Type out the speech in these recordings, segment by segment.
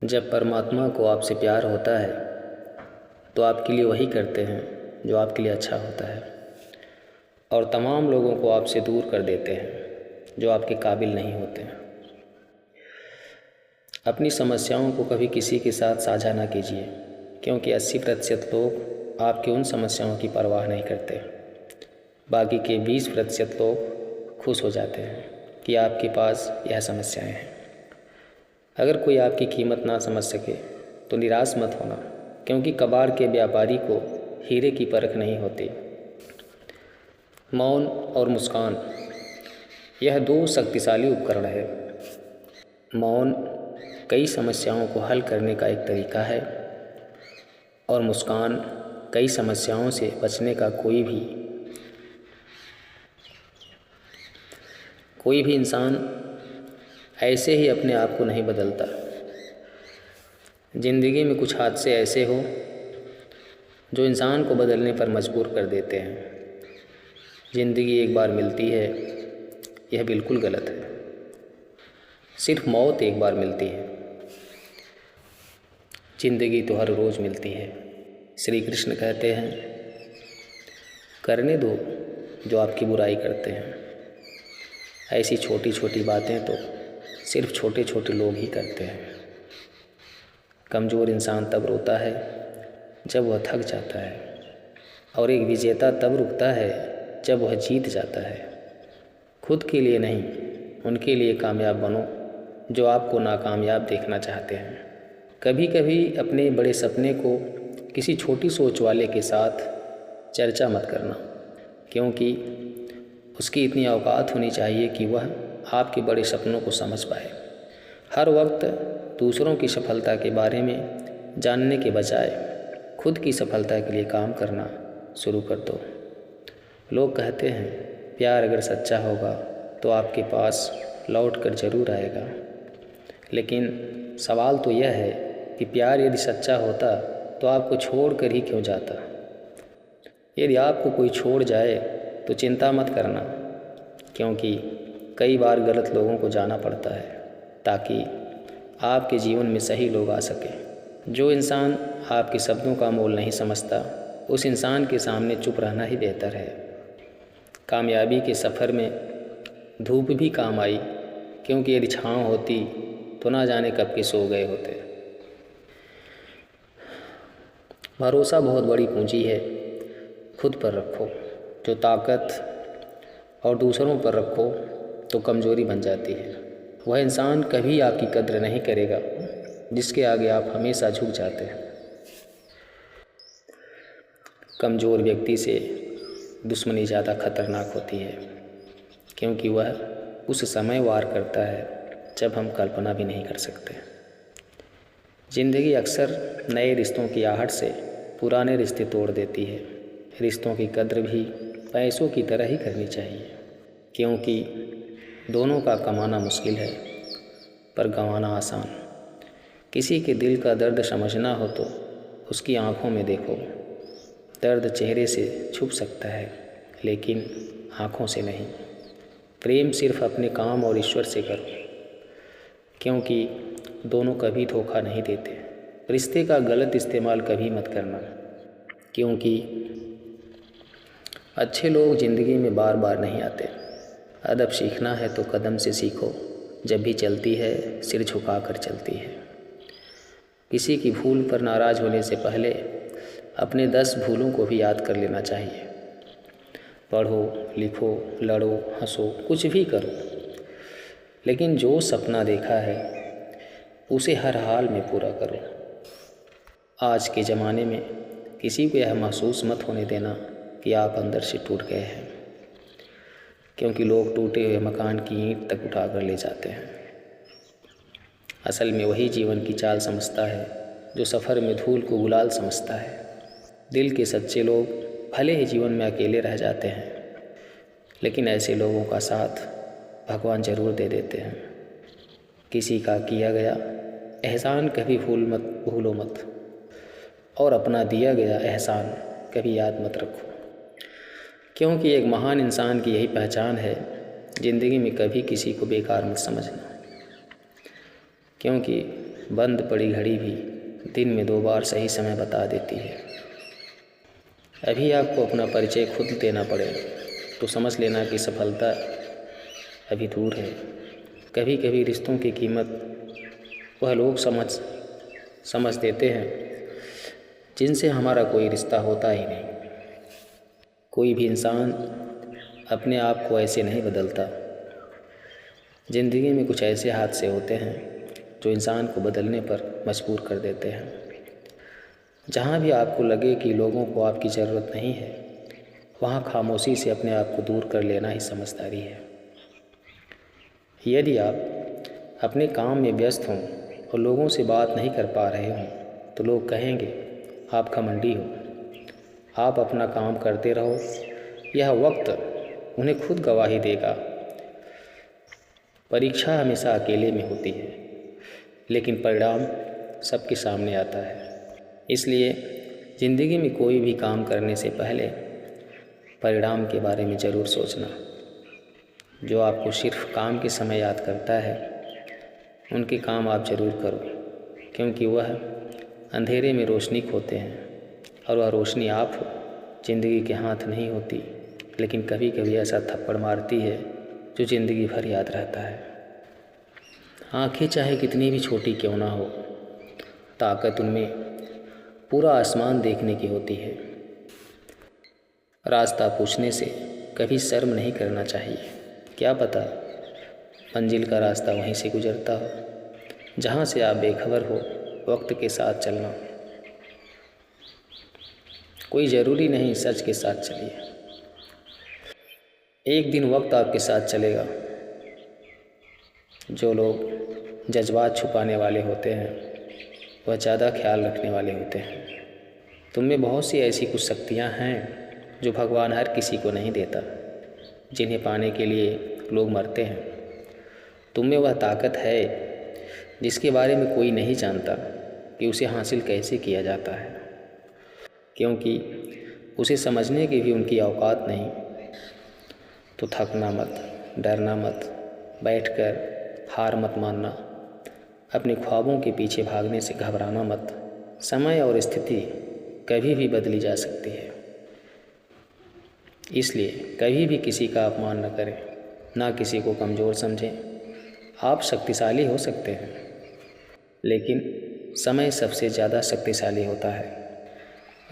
जब परमात्मा को आपसे प्यार होता है तो आपके लिए वही करते हैं जो आपके लिए अच्छा होता है, और तमाम लोगों को आपसे दूर कर देते हैं जो आपके काबिल नहीं होते हैं। अपनी समस्याओं को कभी किसी के साथ साझा ना कीजिए, क्योंकि 80% लोग आपकी उन समस्याओं की परवाह नहीं करते। बाकी के 20% लोग खुश हो जाते हैं कि आपके पास यह समस्याएं हैं। अगर कोई आपकी कीमत ना समझ सके तो निराश मत होना, क्योंकि कबाड़ के व्यापारी को हीरे की परख नहीं होती। मौन और मुस्कान, यह दो शक्तिशाली उपकरण है। मौन कई समस्याओं को हल करने का एक तरीका है, और मुस्कान कई समस्याओं से बचने का कोई भी इंसान ऐसे ही अपने आप को नहीं बदलता। ज़िंदगी में कुछ हादसे ऐसे हो जो इंसान को बदलने पर मजबूर कर देते हैं। ज़िंदगी एक बार मिलती है, यह बिल्कुल गलत है। सिर्फ मौत एक बार मिलती है, ज़िंदगी तो हर रोज़ मिलती है। श्री कृष्ण कहते हैं, करने दो जो आपकी बुराई करते हैं। ऐसी छोटी छोटी बातें तो सिर्फ छोटे छोटे लोग ही करते हैं। कमज़ोर इंसान तब रोता है जब वह थक जाता है, और एक विजेता तब रुकता है जब वह जीत जाता है। खुद के लिए नहीं, उनके लिए कामयाब बनो जो आपको नाकामयाब देखना चाहते हैं। कभी कभी अपने बड़े सपने को किसी छोटी सोच वाले के साथ चर्चा मत करना, क्योंकि उसकी इतनी औकात होनी चाहिए कि वह आपके बड़े सपनों को समझ पाए। हर वक्त दूसरों की सफलता के बारे में जानने के बजाय खुद की सफलता के लिए काम करना शुरू कर दो। लोग कहते हैं, प्यार अगर सच्चा होगा तो आपके पास लौट कर ज़रूर आएगा। लेकिन सवाल तो यह है कि प्यार यदि सच्चा होता तो आपको छोड़ कर ही क्यों जाता। यदि आपको कोई छोड़ जाए तो चिंता मत करना, क्योंकि कई बार गलत लोगों को जाना पड़ता है ताकि आपके जीवन में सही लोग आ सकें। जो इंसान आपके शब्दों का मोल नहीं समझता, उस इंसान के सामने चुप रहना ही बेहतर है। कामयाबी के सफ़र में धूप भी काम आई, क्योंकि यदि छाँव होती तो ना जाने कब के सो गए होते। भरोसा बहुत बड़ी पूंजी है, खुद पर रखो जो ताकत, और दूसरों पर रखो तो कमज़ोरी बन जाती है। वह इंसान कभी आपकी कद्र नहीं करेगा जिसके आगे आप हमेशा झुक जाते हैं। कमज़ोर व्यक्ति से दुश्मनी ज़्यादा खतरनाक होती है, क्योंकि वह उस समय वार करता है जब हम कल्पना भी नहीं कर सकते। ज़िंदगी अक्सर नए रिश्तों की आहट से पुराने रिश्ते तोड़ देती है। रिश्तों की कद्र भी पैसों की तरह ही करनी चाहिए, क्योंकि दोनों का कमाना मुश्किल है पर गंवाना आसान। किसी के दिल का दर्द समझना हो तो उसकी आँखों में देखो। दर्द चेहरे से छुप सकता है, लेकिन आँखों से नहीं। प्रेम सिर्फ अपने काम और ईश्वर से करो, क्योंकि दोनों कभी धोखा नहीं देते। रिश्ते का गलत इस्तेमाल कभी मत करना, क्योंकि अच्छे लोग ज़िंदगी में बार बार नहीं आते। अदब सीखना है तो कदम से सीखो, जब भी चलती है सिर झुका कर चलती है। किसी की भूल पर नाराज़ होने से पहले अपने 10 भूलों को भी याद कर लेना चाहिए। पढ़ो, लिखो, लड़ो, हंसो, कुछ भी करो, लेकिन जो सपना देखा है उसे हर हाल में पूरा करो। आज के ज़माने में किसी को यह महसूस मत होने देना कि आप अंदर से टूट गए हैं, क्योंकि लोग टूटे हुए मकान की ईंट तक उठा कर ले जाते हैं। असल में वही जीवन की चाल समझता है जो सफ़र में धूल को गुलाल समझता है। दिल के सच्चे लोग भले ही जीवन में अकेले रह जाते हैं, लेकिन ऐसे लोगों का साथ भगवान ज़रूर दे देते हैं। किसी का किया गया एहसान कभी भूलो मत, और अपना दिया गया एहसान कभी याद मत रखो, क्योंकि एक महान इंसान की यही पहचान है, ज़िंदगी में कभी किसी को बेकार मत समझना, क्योंकि बंद पड़ी घड़ी भी दिन में 2 बार सही समय बता देती है। अभी आपको अपना परिचय खुद देना पड़े तो समझ लेना कि सफलता अभी दूर है। कभी कभी रिश्तों की कीमत वह लोग समझ देते हैं जिनसे हमारा कोई रिश्ता होता ही नहीं। कोई भी इंसान अपने आप को ऐसे नहीं बदलता। ज़िंदगी में कुछ ऐसे हादसे होते हैं जो इंसान को बदलने पर मजबूर कर देते हैं। जहाँ भी आपको लगे कि लोगों को आपकी ज़रूरत नहीं है, वहाँ खामोशी से अपने आप को दूर कर लेना ही समझदारी है। यदि आप अपने काम में व्यस्त हों और लोगों से बात नहीं कर पा रहे हों तो लोग कहेंगे आप घमंडी हो। आप अपना काम करते रहो, यह वक्त उन्हें खुद गवाही देगा। परीक्षा हमेशा अकेले में होती है, लेकिन परिणाम सबके सामने आता है। इसलिए ज़िंदगी में कोई भी काम करने से पहले परिणाम के बारे में ज़रूर सोचना। जो आपको सिर्फ काम के समय याद करता है, उनके काम आप ज़रूर करो, क्योंकि वह अंधेरे में रोशनी खोते हैं और वह रोशनी आप हो। ज़िंदगी के हाथ नहीं होती, लेकिन कभी कभी ऐसा थप्पड़ मारती है जो ज़िंदगी भर याद रहता है। आँखें चाहे कितनी भी छोटी क्यों ना हो, ताकत उनमें पूरा आसमान देखने की होती है। रास्ता पूछने से कभी शर्म नहीं करना चाहिए। क्या पता मंजिल का रास्ता वहीं से गुजरता हो जहाँ से आप बेखबर हो। वक्त के साथ चलना, कोई ज़रूरी नहीं सच के साथ चलिए। एक दिन वक्त आपके साथ चलेगा। जो लोग जज्बात छुपाने वाले होते हैं वह ज़्यादा ख्याल रखने वाले होते हैं। तुम में बहुत सी ऐसी कुछ शक्तियाँ हैं जो भगवान हर किसी को नहीं देता, जिन्हें पाने के लिए लोग मरते हैं। तुम में वह ताकत है जिसके बारे में कोई नहीं जानता कि उसे हासिल कैसे किया जाता है, क्योंकि उसे समझने की भी उनकी औकात नहीं। तो थकना मत, डरना मत, बैठकर हार मत मानना, अपने ख्वाबों के पीछे भागने से घबराना मत। समय और स्थिति कभी भी बदली जा सकती है, इसलिए कभी भी किसी का अपमान न करें, ना किसी को कमज़ोर समझें। आप शक्तिशाली हो सकते हैं, लेकिन समय सबसे ज़्यादा शक्तिशाली होता है।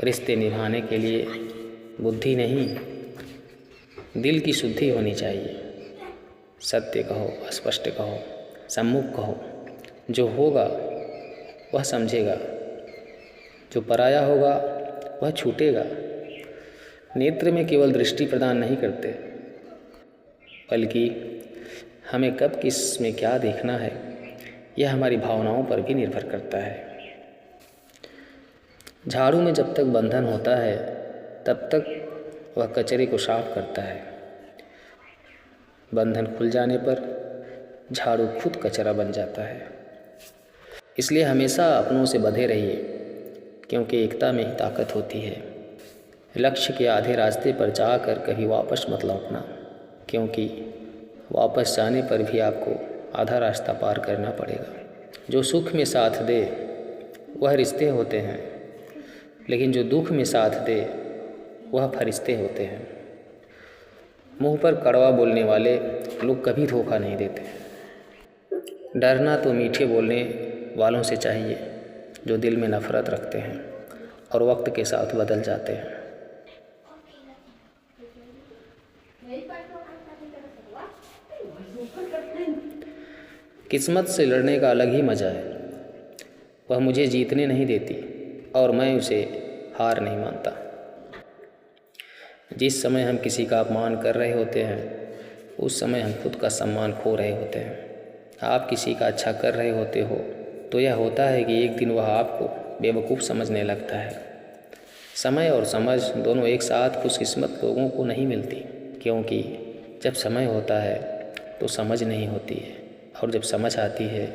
रिश्ते निभाने के लिए बुद्धि नहीं, दिल की शुद्धि होनी चाहिए। सत्य कहो, स्पष्ट कहो, सम्मुख कहो। जो होगा वह समझेगा, जो पराया होगा वह छूटेगा। नेत्र में केवल दृष्टि प्रदान नहीं करते, बल्कि हमें कब किस में क्या देखना है यह हमारी भावनाओं पर भी निर्भर करता है। झाड़ू में जब तक बंधन होता है तब तक वह कचरे को साफ करता है। बंधन खुल जाने पर झाड़ू खुद कचरा बन जाता है। इसलिए हमेशा अपनों से बंधे रहिए, क्योंकि एकता में ही ताकत होती है। लक्ष्य के आधे रास्ते पर जाकर कभी वापस मत लौटना, क्योंकि वापस जाने पर भी आपको आधा रास्ता पार करना पड़ेगा। जो सुख में साथ दे वह रिश्ते होते हैं, लेकिन जो दुख में साथ दे वह फरिश्ते होते हैं। मुंह पर कड़वा बोलने वाले लोग कभी धोखा नहीं देते। डरना तो मीठे बोलने वालों से चाहिए जो दिल में नफ़रत रखते हैं और वक्त के साथ बदल जाते हैं। किस्मत से लड़ने का अलग ही मज़ा है। वह मुझे जीतने नहीं देती और मैं उसे हार नहीं मानता। जिस समय हम किसी का अपमान कर रहे होते हैं उस समय हम खुद का सम्मान खो रहे होते हैं। आप किसी का अच्छा कर रहे होते हो तो यह होता है कि एक दिन वह आपको बेवकूफ़ समझने लगता है। समय और समझ दोनों एक साथ खुशकिस्मत लोगों को नहीं मिलती, क्योंकि जब समय होता है तो समझ नहीं होती है, और जब समझ आती है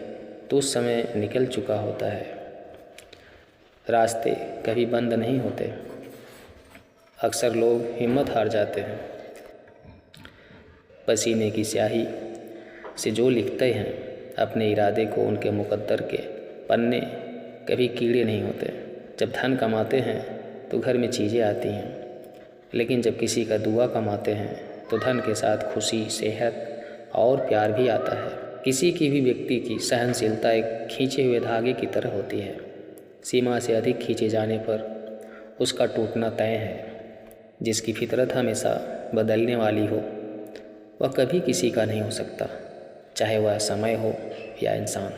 तो उस समय निकल चुका होता है। रास्ते कभी बंद नहीं होते। अक्सर लोग हिम्मत हार जाते हैं। पसीने की स्याही से जो लिखते हैं अपने इरादे को उनके मुकद्दर के पन्ने, कभी कीड़े नहीं होते। जब धन कमाते हैं तो घर में चीज़ें आती हैं, लेकिन जब किसी का दुआ कमाते हैं तो धन के साथ खुशी, सेहत और प्यार भी आता है। किसी की भी व्यक्ति की सहनशीलता एक खींचे हुए धागे की तरह होती है। सीमा से अधिक खींचे जाने पर उसका टूटना तय है। जिसकी फितरत हमेशा बदलने वाली हो वह कभी किसी का नहीं हो सकता, चाहे वह समय हो या इंसान।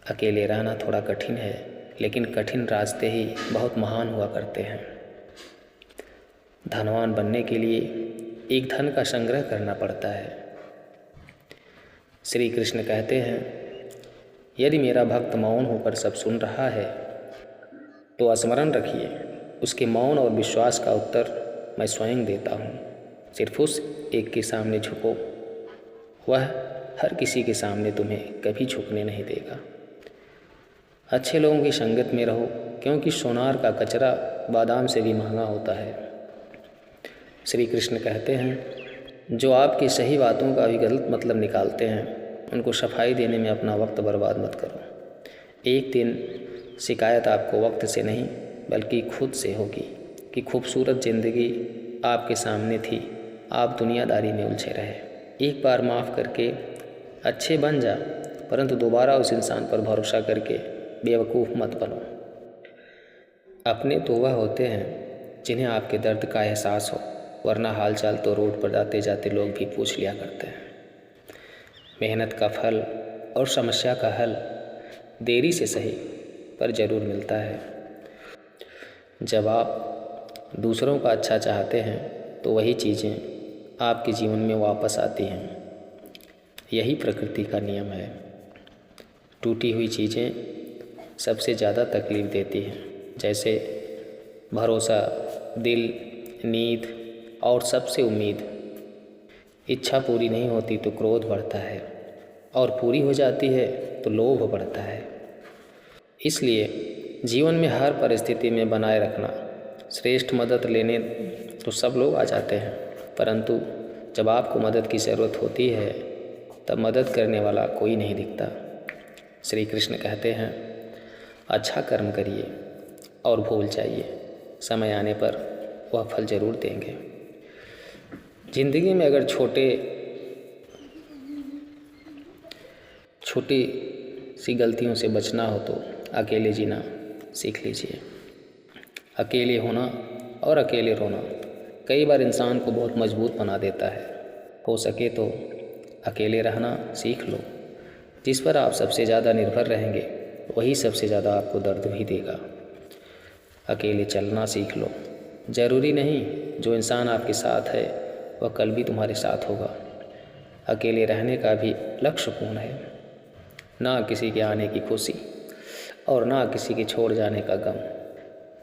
अकेले रहना थोड़ा कठिन है, लेकिन कठिन रास्ते ही बहुत महान हुआ करते हैं। धनवान बनने के लिए एक धन का संग्रह करना पड़ता है। श्री कृष्ण कहते हैं, यदि मेरा भक्त मौन होकर सब सुन रहा है तो स्मरण रखिए, उसके मौन और विश्वास का उत्तर मैं स्वयं देता हूँ। सिर्फ उस एक के सामने झुको, वह हर किसी के सामने तुम्हें कभी झुकने नहीं देगा। अच्छे लोगों की संगत में रहो, क्योंकि सोनार का कचरा बादाम से भी महंगा होता है। श्री कृष्ण कहते हैं, जो आपकी सही बातों का भी गलत मतलब निकालते हैं उनको सफाई देने में अपना वक्त बर्बाद मत करो। एक दिन शिकायत आपको वक्त से नहीं बल्कि खुद से होगी कि खूबसूरत ज़िंदगी आपके सामने थी, आप दुनियादारी में उलझे रहे। एक बार माफ़ करके अच्छे बन जा, परंतु दोबारा उस इंसान पर भरोसा करके बेवकूफ़ मत बनो। अपने तो वह होते हैं जिन्हें आपके दर्द का एहसास हो, वरना हालचाल तो रोड पर जाते जाते लोग भी पूछ लिया करते हैं। मेहनत का फल और समस्या का हल देरी से सही पर ज़रूर मिलता है। जब आप दूसरों का अच्छा चाहते हैं तो वही चीज़ें आपके जीवन में वापस आती हैं। यही प्रकृति का नियम है। टूटी हुई चीज़ें सबसे ज़्यादा तकलीफ़ देती हैं, जैसे भरोसा, दिल, नींद और सबसे उम्मीद। इच्छा पूरी नहीं होती तो क्रोध बढ़ता है, और पूरी हो जाती है तो लोभ बढ़ता है। इसलिए जीवन में हर परिस्थिति में बनाए रखना। श्रेष्ठ मदद लेने तो सब लोग आ जाते हैं, परंतु जब आपको मदद की ज़रूरत होती है तब मदद करने वाला कोई नहीं दिखता। श्री कृष्ण कहते हैं, अच्छा कर्म करिए और भूल जाइए, समय आने पर वह फल ज़रूर देंगे। ज़िंदगी में अगर छोटी सी गलतियों से बचना हो तो अकेले जीना सीख लीजिए। अकेले होना और अकेले रोना कई बार इंसान को बहुत मजबूत बना देता है। हो सके तो अकेले रहना सीख लो। जिस पर आप सबसे ज़्यादा निर्भर रहेंगे वही सबसे ज़्यादा आपको दर्द भी देगा। अकेले चलना सीख लो। ज़रूरी नहीं जो इंसान आपके साथ है वह कल भी तुम्हारे साथ होगा। अकेले रहने का भी लक्ष्यपूर्ण है, ना किसी के आने की खुशी और ना किसी के छोड़ जाने का गम।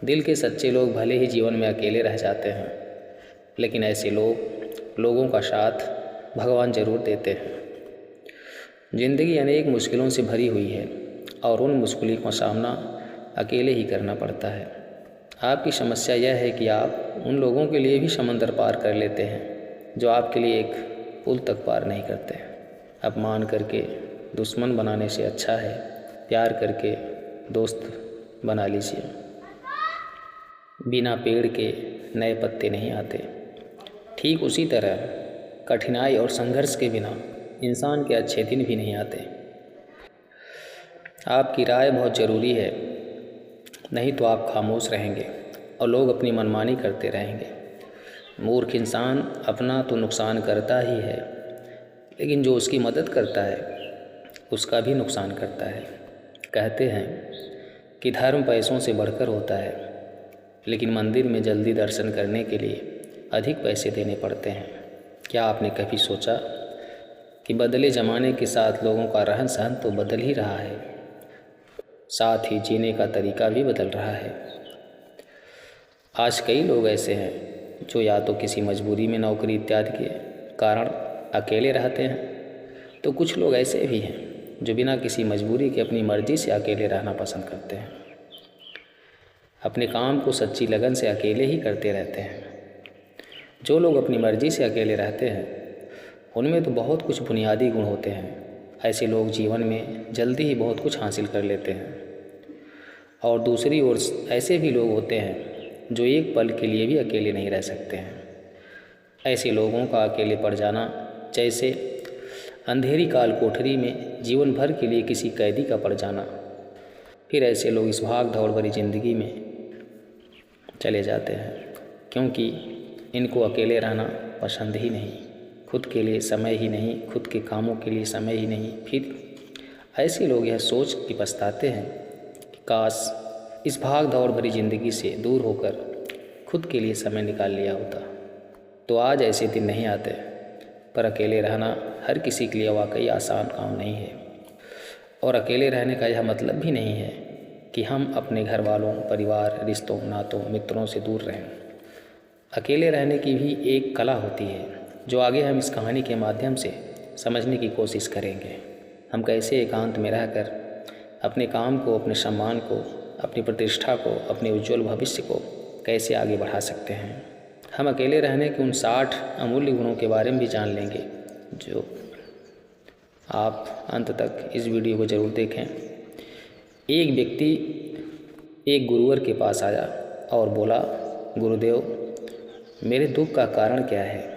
दिल के सच्चे लोग भले ही जीवन में अकेले रह जाते हैं, लेकिन ऐसे लोगों का साथ भगवान जरूर देते हैं। ज़िंदगी अनेक मुश्किलों से भरी हुई है और उन मुश्किलों का सामना अकेले ही करना पड़ता है। आपकी समस्या यह है कि आप उन लोगों के लिए भी समंदर पार कर लेते हैं जो आपके लिए एक पुल तक पार नहीं करते। अपमान करके दुश्मन बनाने से अच्छा है प्यार करके दोस्त बना लीजिए। बिना पेड़ के नए पत्ते नहीं आते। ठीक उसी तरह कठिनाई और संघर्ष के बिना इंसान के अच्छे दिन भी नहीं आते। आपकी राय बहुत ज़रूरी है, नहीं तो आप खामोश रहेंगे और लोग अपनी मनमानी करते रहेंगे। मूर्ख इंसान अपना तो नुकसान करता ही है, लेकिन जो उसकी मदद करता है उसका भी नुकसान करता है। कहते हैं कि धर्म पैसों से बढ़कर होता है, लेकिन मंदिर में जल्दी दर्शन करने के लिए अधिक पैसे देने पड़ते हैं। क्या आपने कभी सोचा कि बदले ज़माने के साथ लोगों का रहन सहन तो बदल ही रहा है, साथ ही जीने का तरीका भी बदल रहा है। आज कई लोग ऐसे हैं जो या तो किसी मजबूरी में नौकरी इत्यादि के कारण अकेले रहते हैं, तो कुछ लोग ऐसे भी हैं जो बिना किसी मजबूरी के अपनी मर्ज़ी से अकेले रहना पसंद करते हैं। अपने काम को सच्ची लगन से अकेले ही करते रहते हैं। जो लोग अपनी मर्ज़ी से अकेले रहते हैं उनमें तो बहुत कुछ बुनियादी गुण होते हैं। ऐसे लोग जीवन में जल्दी ही बहुत कुछ हासिल कर लेते हैं। और दूसरी ओर ऐसे भी लोग होते हैं जो एक पल के लिए भी अकेले नहीं रह सकते हैं। ऐसे लोगों का अकेले पड़ जाना जैसे अंधेरी काल कोठरी में जीवन भर के लिए किसी कैदी का पड़ जाना। फिर ऐसे लोग इस भाग दौड़ भरी ज़िंदगी में चले जाते हैं, क्योंकि इनको अकेले रहना पसंद ही नहीं, खुद के लिए समय ही नहीं, खुद के कामों के लिए समय ही नहीं। फिर ऐसे लोग यह सोच के पछताते हैं कि काश इस भाग दौड़ भरी ज़िंदगी से दूर होकर खुद के लिए समय निकाल लिया होता। तो आज ऐसे दिन नहीं आते, पर अकेले रहना हर किसी के लिए वाकई आसान काम नहीं है। और अकेले रहने का यह मतलब भी नहीं है कि हम अपने घर वालों, परिवार, रिश्तों, नातों, मित्रों से दूर रहें। अकेले रहने की भी एक कला होती है जो आगे हम इस कहानी के माध्यम से समझने की कोशिश करेंगे। हम कैसे एकांत में रहकर अपने काम को, अपने सम्मान को, अपनी प्रतिष्ठा को, अपने उज्जवल भविष्य को कैसे आगे बढ़ा सकते हैं। हम अकेले रहने के उन 60 अमूल्य गुणों के बारे में भी जान लेंगे, जो आप अंत तक इस वीडियो को ज़रूर देखें। एक व्यक्ति एक गुरुवर के पास आया और बोला, गुरुदेव, मेरे दुख का कारण क्या है।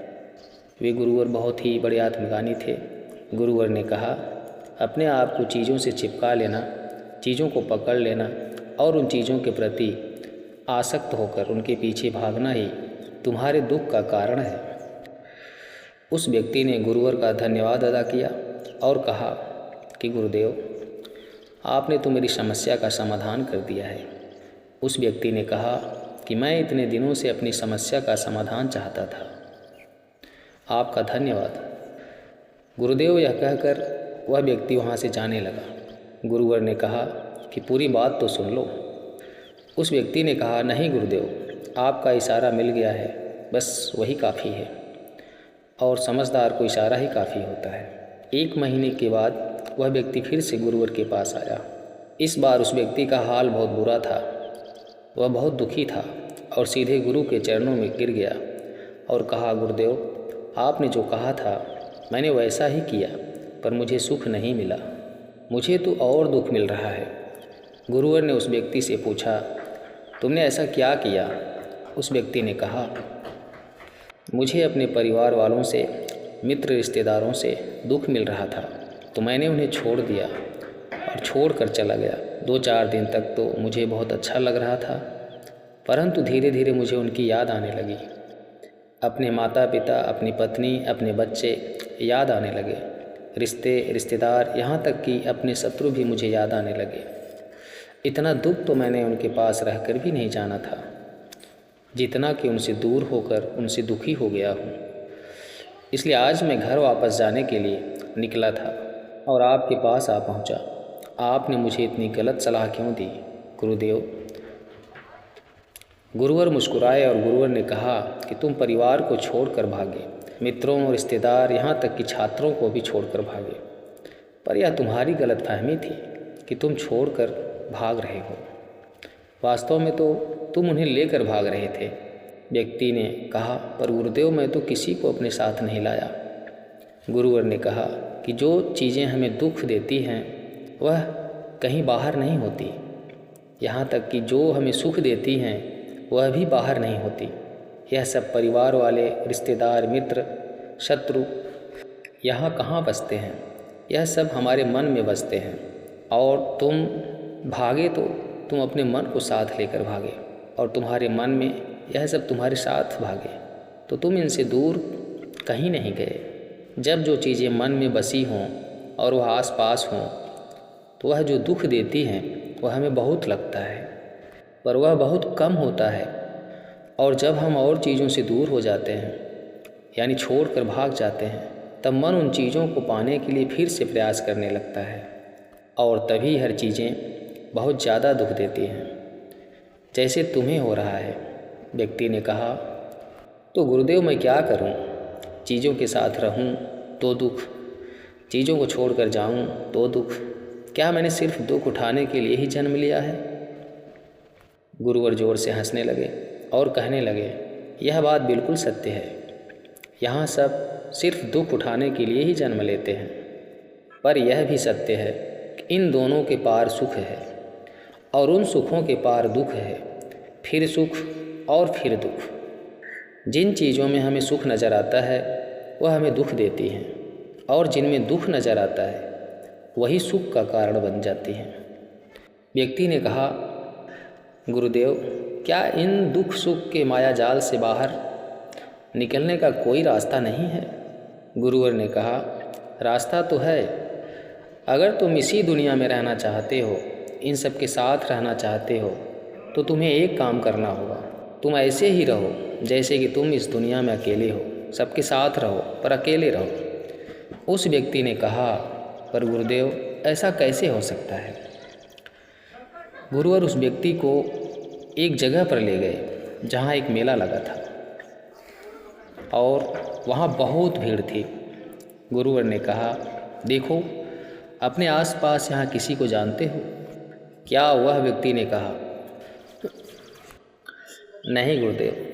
वे गुरुवर बहुत ही बड़े आत्मज्ञानी थे। गुरुवर ने कहा, अपने आप को चीज़ों से चिपका लेना, चीज़ों को पकड़ लेना और उन चीज़ों के प्रति आसक्त होकर उनके पीछे भागना ही तुम्हारे दुख का कारण है। उस व्यक्ति ने गुरुवर का धन्यवाद अदा किया और कहा कि गुरुदेव, आपने तो मेरी समस्या का समाधान कर दिया है। उस व्यक्ति ने कहा कि मैं इतने दिनों से अपनी समस्या का समाधान चाहता था, आपका धन्यवाद। गुरुदेव यह कहकर वह व्यक्ति वहाँ से जाने लगा। गुरुवर ने कहा कि पूरी बात तो सुन लो। उस व्यक्ति ने कहा, नहीं गुरुदेव, आपका इशारा मिल गया है, बस वही काफ़ी है। और समझदार को इशारा ही काफ़ी होता है। 1 महीने के बाद वह व्यक्ति फिर से गुरुवर के पास आया। इस बार उस व्यक्ति का हाल बहुत बुरा था। वह बहुत दुखी था और सीधे गुरु के चरणों में गिर गया और कहा, गुरुदेव, आपने जो कहा था मैंने वैसा ही किया, पर मुझे सुख नहीं मिला, मुझे तो और दुख मिल रहा है। गुरुवर ने उस व्यक्ति से पूछा, तुमने ऐसा क्या किया। उस व्यक्ति ने कहा, मुझे अपने परिवार वालों से, मित्र रिश्तेदारों से दुख मिल रहा था, तो मैंने उन्हें छोड़ दिया और छोड़ कर चला गया। 2-4 दिन तक तो मुझे बहुत अच्छा लग रहा था, परंतु धीरे धीरे मुझे उनकी याद आने लगी। अपने माता पिता, अपनी पत्नी, अपने बच्चे याद आने लगे। रिश्ते, रिश्तेदार, यहाँ तक कि अपने शत्रु भी मुझे याद आने लगे। इतना दुख तो मैंने उनके पास रहकर भी नहीं जाना था, जितना कि उनसे दूर होकर उनसे दुखी हो गया हूँ। इसलिए आज मैं घर वापस जाने के लिए निकला था और आपके पास आ पहुँचा। आपने मुझे इतनी गलत सलाह क्यों दी गुरुदेव। गुरुवर मुस्कुराए और गुरुवर ने कहा कि तुम परिवार को छोड़कर भागे, मित्रों, रिश्तेदार, यहाँ तक कि छात्रों को भी छोड़कर भागे, पर यह तुम्हारी गलतफहमी थी कि तुम छोड़कर भाग रहे हो। वास्तव में तो तुम उन्हें लेकर भाग रहे थे। व्यक्ति ने कहा, पर गुरुदेव, मैं तो किसी को अपने साथ नहीं लाया। गुरुवर ने कहा कि जो चीज़ें हमें दुख देती हैं वह कहीं बाहर नहीं होती, यहाँ तक कि जो हमें सुख देती हैं वह भी बाहर नहीं होती। यह सब परिवार वाले, रिश्तेदार, मित्र, शत्रु यहाँ कहाँ बसते हैं, यह सब हमारे मन में बसते हैं। और तुम भागे तो तुम अपने मन को साथ लेकर भागे, और तुम्हारे मन में यह सब तुम्हारे साथ भागे, तो तुम इनसे दूर कहीं नहीं गए। जब जो चीज़ें मन में बसी हों और वह आसपास हों, तो वह जो दुख देती हैं वह हमें बहुत लगता है, पर वह बहुत कम होता है। और जब हम और चीज़ों से दूर हो जाते हैं, यानी छोड़कर भाग जाते हैं, तब मन उन चीज़ों को पाने के लिए फिर से प्रयास करने लगता है, और तभी हर चीज़ें बहुत ज़्यादा दुख देती हैं, जैसे तुम्हें हो रहा है। व्यक्ति ने कहा, तो गुरुदेव, मैं क्या करूं? चीज़ों के साथ रहूं तो दुख, चीज़ों को छोड़कर जाऊं तो दुख। क्या मैंने सिर्फ दुख उठाने के लिए ही जन्म लिया है? गुरुवर जोर से हंसने लगे और कहने लगे, यह बात बिल्कुल सत्य है। यहाँ सब सिर्फ दुख उठाने के लिए ही जन्म लेते हैं। पर यह भी सत्य है कि इन दोनों के पार सुख है और उन सुखों के पार दुख है, फिर सुख और फिर दुख। जिन चीज़ों में हमें सुख नज़र आता है वह हमें दुख देती हैं, और जिनमें दुख नज़र आता है वही सुख का कारण बन जाती हैं। व्यक्ति ने कहा, गुरुदेव, क्या इन दुख सुख के माया जाल से बाहर निकलने का कोई रास्ता नहीं है? गुरुवर ने कहा, रास्ता तो है। अगर तुम इसी दुनिया में रहना चाहते हो, इन सब के साथ रहना चाहते हो, तो तुम्हें एक काम करना होगा। तुम ऐसे ही रहो जैसे कि तुम इस दुनिया में अकेले हो। सबके साथ रहो पर अकेले रहो। उस व्यक्ति ने कहा, पर गुरुदेव, ऐसा कैसे हो सकता है? गुरुवर उस व्यक्ति को एक जगह पर ले गए जहाँ एक मेला लगा था और वहाँ बहुत भीड़ थी। गुरुवर ने कहा, देखो, अपने आसपास यहाँ किसी को जानते हो क्या? वह व्यक्ति ने कहा, नहीं गुरुदेव,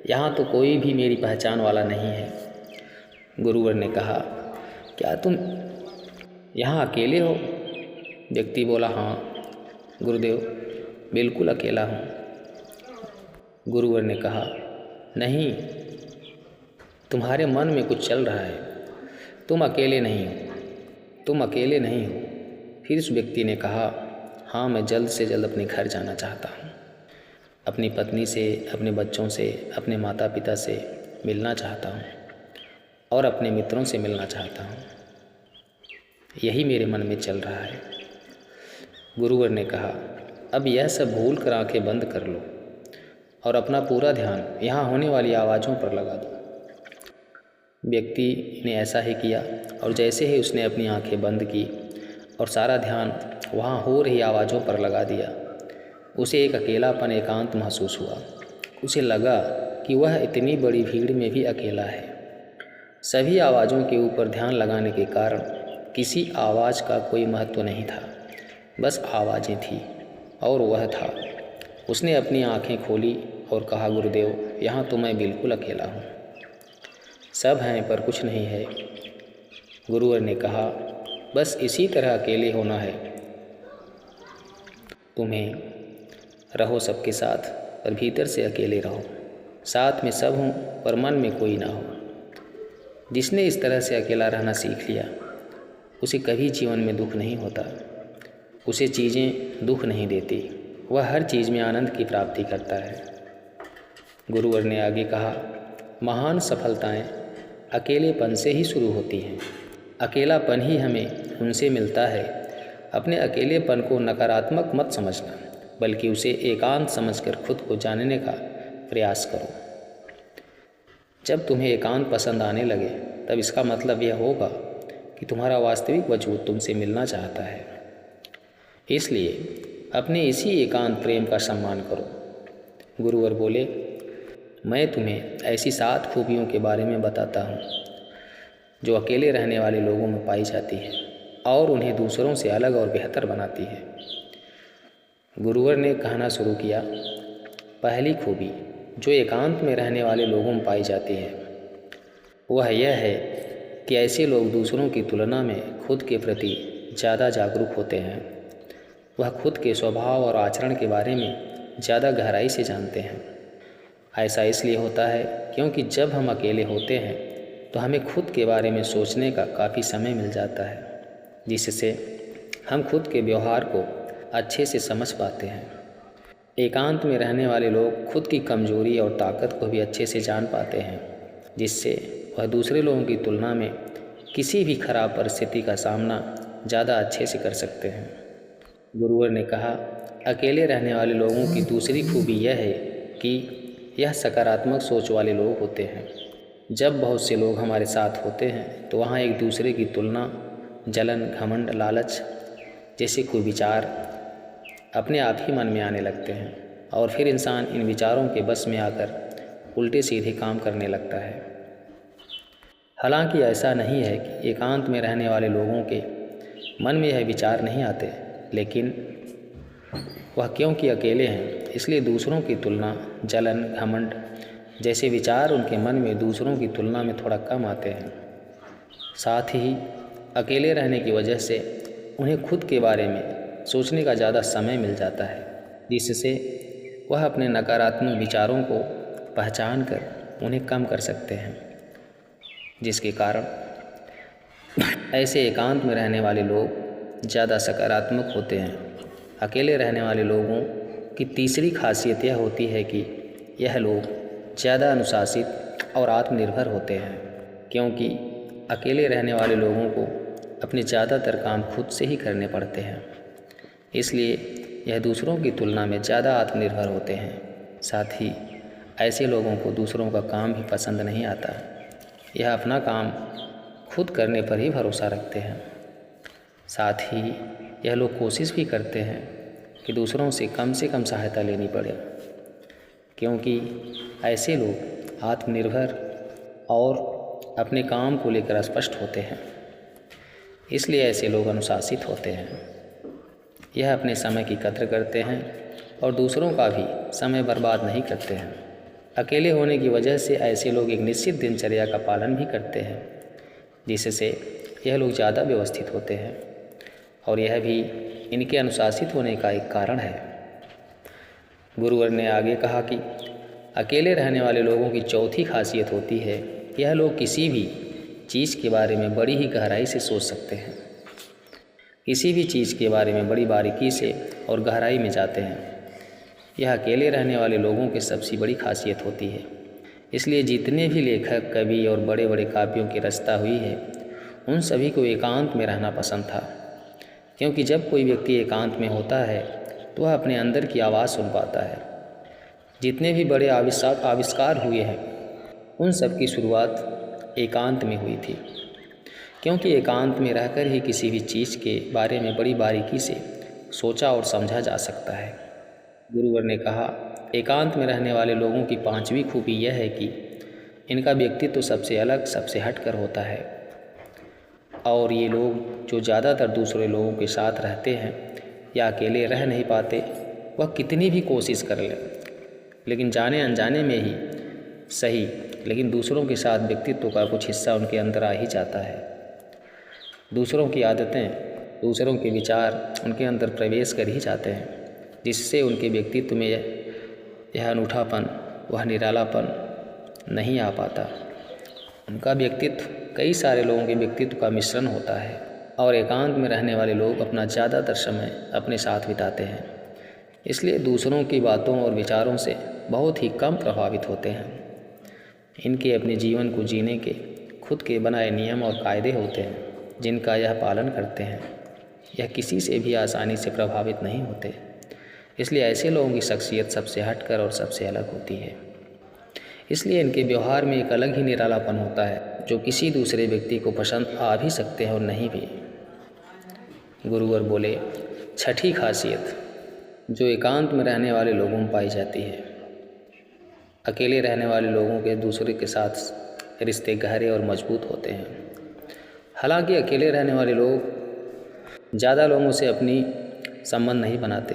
यहाँ तो कोई भी मेरी पहचान वाला नहीं है। गुरुवर ने कहा, क्या तुम यहाँ अकेले हो? व्यक्ति बोला, हाँ गुरुदेव, बिल्कुल अकेला हूँ। गुरुवर ने कहा, नहीं, तुम्हारे मन में कुछ चल रहा है। तुम अकेले नहीं हो, तुम अकेले नहीं हो। फिर उस व्यक्ति ने कहा, हाँ, मैं जल्द से जल्द अपने घर जाना चाहता हूँ। अपनी पत्नी से, अपने बच्चों से, अपने माता पिता से मिलना चाहता हूँ और अपने मित्रों से मिलना चाहता हूँ। यही मेरे मन में चल रहा है। गुरुवर ने कहा, अब यह सब भूल कर आंखें बंद कर लो और अपना पूरा ध्यान यहाँ होने वाली आवाज़ों पर लगा दो। व्यक्ति ने ऐसा ही किया और जैसे ही उसने अपनी आंखें बंद की और सारा ध्यान वहाँ हो रही आवाज़ों पर लगा दिया, उसे एक अकेलापन, एकांत महसूस हुआ। उसे लगा कि वह इतनी बड़ी भीड़ में भी अकेला है। सभी आवाज़ों के ऊपर ध्यान लगाने के कारण किसी आवाज़ का कोई महत्व नहीं था, बस आवाज़ें थी और वह था। उसने अपनी आंखें खोली और कहा, गुरुदेव, यहाँ तो मैं बिल्कुल अकेला हूँ। सब हैं पर कुछ नहीं है। गुरुवर ने कहा, बस इसी तरह अकेले होना है तुम्हें। रहो सबके साथ पर भीतर से अकेले रहो। साथ में सब हों पर मन में कोई ना हो। जिसने इस तरह से अकेला रहना सीख लिया उसे कभी जीवन में दुख नहीं होता। उसे चीज़ें दुख नहीं देती, वह हर चीज़ में आनंद की प्राप्ति करता है। गुरुवर ने आगे कहा, महान सफलताएं अकेलेपन से ही शुरू होती हैं। अकेलापन ही हमें उनसे मिलता है। अपने अकेलेपन को नकारात्मक मत समझना, बल्कि उसे एकांत समझकर खुद को जानने का प्रयास करो। जब तुम्हें एकांत पसंद आने लगे तब इसका मतलब यह होगा कि तुम्हारा वास्तविक वजूद तुमसे मिलना चाहता है। इसलिए अपने इसी एकांत प्रेम का सम्मान करो। गुरुवर बोले, मैं तुम्हें ऐसी 7 खूबियों के बारे में बताता हूँ जो अकेले रहने वाले लोगों में पाई जाती है और उन्हें दूसरों से अलग और बेहतर बनाती है। गुरुवर ने कहना शुरू किया, पहली खूबी जो एकांत में रहने वाले लोगों में पाई जाती है वह यह है कि ऐसे लोग दूसरों की तुलना में खुद के प्रति ज़्यादा जागरूक होते हैं। वह खुद के स्वभाव और आचरण के बारे में ज़्यादा गहराई से जानते हैं। ऐसा इसलिए होता है क्योंकि जब हम अकेले होते हैं तो हमें खुद के बारे में सोचने का काफ़ी समय मिल जाता है, जिससे हम खुद के व्यवहार को अच्छे से समझ पाते हैं। एकांत में रहने वाले लोग खुद की कमजोरी और ताकत को भी अच्छे से जान पाते हैं, जिससे वह दूसरे लोगों की तुलना में किसी भी खराब परिस्थिति का सामना ज़्यादा अच्छे से कर सकते हैं। गुरुवर ने कहा, अकेले रहने वाले लोगों की दूसरी खूबी यह है कि यह सकारात्मक सोच वाले लोग होते हैं। जब बहुत से लोग हमारे साथ होते हैं तो वहाँ एक दूसरे की तुलना, जलन, घमंड, लालच जैसे कोई विचार अपने आप ही मन में आने लगते हैं और फिर इंसान इन विचारों के बस में आकर उल्टे सीधे काम करने लगता है। हालांकि ऐसा नहीं है कि एकांत में रहने वाले लोगों के मन में यह विचार नहीं आते, लेकिन वह क्योंकि अकेले हैं इसलिए दूसरों की तुलना, जलन, घमंड जैसे विचार उनके मन में दूसरों की तुलना में थोड़ा कम आते हैं। साथ ही अकेले रहने की वजह से उन्हें खुद के बारे में सोचने का ज़्यादा समय मिल जाता है, जिससे वह अपने नकारात्मक विचारों को पहचान कर उन्हें कम कर सकते हैं, जिसके कारण ऐसे एकांत में रहने वाले लोग ज़्यादा सकारात्मक होते हैं। अकेले रहने वाले लोगों की तीसरी खासियत यह होती है कि यह लोग ज़्यादा अनुशासित और आत्मनिर्भर होते हैं, क्योंकि अकेले रहने वाले लोगों को अपने ज़्यादातर काम खुद से ही करने पड़ते हैं, इसलिए यह दूसरों की तुलना में ज़्यादा आत्मनिर्भर होते हैं। साथ ही ऐसे लोगों को दूसरों का काम भी पसंद नहीं आता। यह अपना काम खुद करने पर ही भरोसा रखते हैं। साथ ही यह लोग कोशिश भी करते हैं कि दूसरों से कम सहायता लेनी पड़े, क्योंकि ऐसे लोग आत्मनिर्भर और अपने काम को लेकर स्पष्ट होते हैं, इसलिए ऐसे लोग अनुशासित होते हैं। यह अपने समय की कद्र करते हैं और दूसरों का भी समय बर्बाद नहीं करते हैं। अकेले होने की वजह से ऐसे लोग एक निश्चित दिनचर्या का पालन भी करते हैं, जिससे यह लोग ज़्यादा व्यवस्थित होते हैं और यह भी इनके अनुशासित होने का एक कारण है। गुरुवर ने आगे कहा कि अकेले रहने वाले लोगों की चौथी खासियत होती है, यह लोग किसी भी चीज़ के बारे में बड़ी ही गहराई से सोच सकते हैं। किसी भी चीज़ के बारे में बड़ी बारीकी से और गहराई में जाते हैं। यह अकेले रहने वाले लोगों की सबसे बड़ी खासियत होती है। इसलिए जितने भी लेखक, कवि और बड़े बड़े काव्यों की रचना हुई है, उन सभी को एकांत में रहना पसंद था, क्योंकि जब कोई व्यक्ति एकांत में होता है तो वह अपने अंदर की आवाज़ सुन पाता है। जितने भी बड़े आविष्कार हुए हैं, उन सब की शुरुआत एकांत में हुई थी, क्योंकि एकांत में रहकर ही किसी भी चीज़ के बारे में बड़ी बारीकी से सोचा और समझा जा सकता है। गुरुवर ने कहा, एकांत में रहने वाले लोगों की पांचवी खूबी यह है कि इनका व्यक्तित्व सबसे अलग, सबसे हटकर होता है। और ये लोग जो ज़्यादातर दूसरे लोगों के साथ रहते हैं या अकेले रह नहीं पाते, वह कितनी भी कोशिश कर लें, लेकिन जाने अनजाने में ही सही, लेकिन दूसरों के साथ व्यक्तित्व का कुछ हिस्सा उनके अंदर आ ही जाता है। दूसरों की आदतें, दूसरों के विचार उनके अंदर प्रवेश कर ही जाते हैं, जिससे उनके व्यक्तित्व में यह अनूठापन, वह निरालापन नहीं आ पाता। उनका व्यक्तित्व कई सारे लोगों के व्यक्तित्व का मिश्रण होता है और एकांत में रहने वाले लोग अपना ज़्यादातर समय अपने साथ बिताते हैं, इसलिए दूसरों की बातों और विचारों से बहुत ही कम प्रभावित होते हैं। इनके अपने जीवन को जीने के खुद के बनाए नियम और कायदे होते हैं, जिनका यह पालन करते हैं। यह किसी से भी आसानी से प्रभावित नहीं होते, इसलिए ऐसे लोगों की शख्सियत सबसे हटकर और सबसे अलग होती है। इसलिए इनके व्यवहार में एक अलग ही निरालापन होता है, जो किसी दूसरे व्यक्ति को पसंद आ भी सकते हैं और नहीं भी। गुरुवर बोले, छठी खासियत जो एकांत में रहने वाले लोगों में पाई जाती है, अकेले रहने वाले लोगों के दूसरे के साथ रिश्ते गहरे और मजबूत होते हैं। हालांकि अकेले रहने वाले लोग ज़्यादा लोगों से अपनी संबंध नहीं बनाते,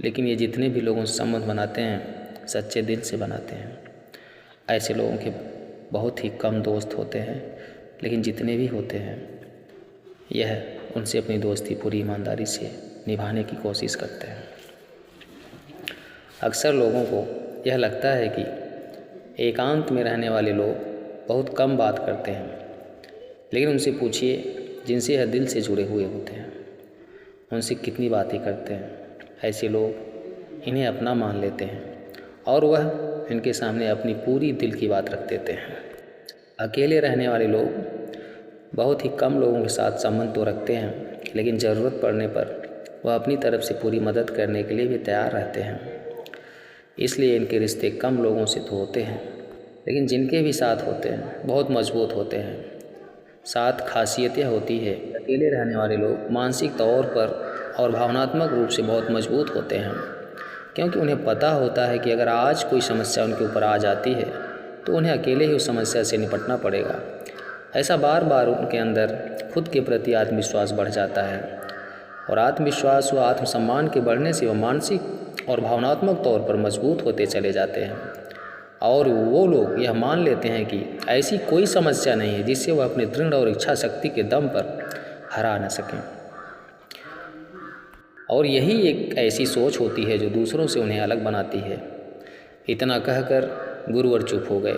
लेकिन ये जितने भी लोगों से संबंध बनाते हैं सच्चे दिल से बनाते हैं। ऐसे लोगों के बहुत ही कम दोस्त होते हैं, लेकिन जितने भी होते हैं यह उनसे अपनी दोस्ती पूरी ईमानदारी से निभाने की कोशिश करते हैं। अक्सर लोगों को यह लगता है कि एकांत में रहने वाले लोग बहुत कम बात करते हैं, लेकिन उनसे पूछिए जिनसे यह दिल से जुड़े हुए होते हैं, उनसे कितनी बातें करते हैं। ऐसे लोग इन्हें अपना मान लेते हैं और वह इनके सामने अपनी पूरी दिल की बात रख देते हैं। अकेले रहने वाले लोग बहुत ही कम लोगों के साथ संबंध तो रखते हैं, लेकिन ज़रूरत पड़ने पर वह अपनी तरफ से पूरी मदद करने के लिए भी तैयार रहते हैं। इसलिए इनके रिश्ते कम लोगों से तो होते हैं, लेकिन जिनके भी साथ होते हैं बहुत मजबूत होते हैं। साथ खासियत यह होती है, अकेले रहने वाले लोग मानसिक तौर पर और भावनात्मक रूप से बहुत मजबूत होते हैं, क्योंकि उन्हें पता होता है कि अगर आज कोई समस्या उनके ऊपर आ जाती है तो उन्हें अकेले ही उस समस्या से निपटना पड़ेगा। ऐसा बार बार उनके अंदर खुद के प्रति आत्मविश्वास बढ़ जाता है और आत्मविश्वास व आत्मसम्मान के बढ़ने से वह मानसिक और भावनात्मक तौर पर मजबूत होते चले जाते हैं। और वो लोग यह मान लेते हैं कि ऐसी कोई समस्या नहीं है जिससे वह अपने दृढ़ और इच्छा शक्ति के दम पर हरा न सकें। और यही एक ऐसी सोच होती है जो दूसरों से उन्हें अलग बनाती है। इतना कहकर गुरुवर चुप हो गए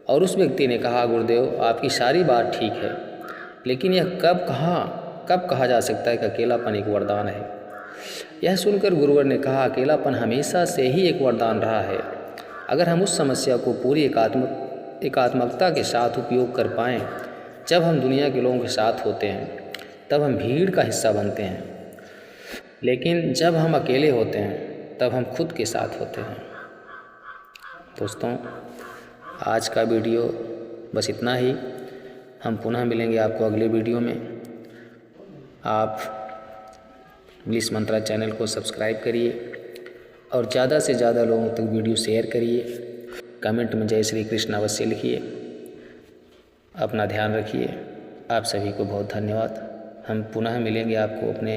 और उस व्यक्ति ने कहा, गुरुदेव आपकी सारी बात ठीक है, लेकिन यह कब कहा जा सकता है कि अकेलापन एक वरदान है। यह सुनकर गुरुवर ने कहा, अकेलापन हमेशा से ही एक वरदान रहा है। अगर हम उस समस्या को पूरी एकात्मकता के साथ उपयोग कर पाएँ, जब हम दुनिया के लोगों के साथ होते हैं तब हम भीड़ का हिस्सा बनते हैं, लेकिन जब हम अकेले होते हैं तब हम खुद के साथ होते हैं। दोस्तों, आज का वीडियो बस इतना ही। हम पुनः मिलेंगे आपको अगले वीडियो में। आप ब्लिस मंत्रा चैनल को सब्सक्राइब करिए और ज़्यादा से ज़्यादा लोगों तक वीडियो शेयर करिए। कमेंट में जय श्री कृष्ण अवश्य लिखिए। अपना ध्यान रखिए। आप सभी को बहुत धन्यवाद। हम पुनः मिलेंगे आपको अपने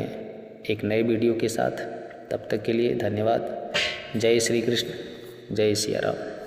एक नए वीडियो के साथ। तब तक के लिए धन्यवाद। जय श्री कृष्ण, जय सिया राम।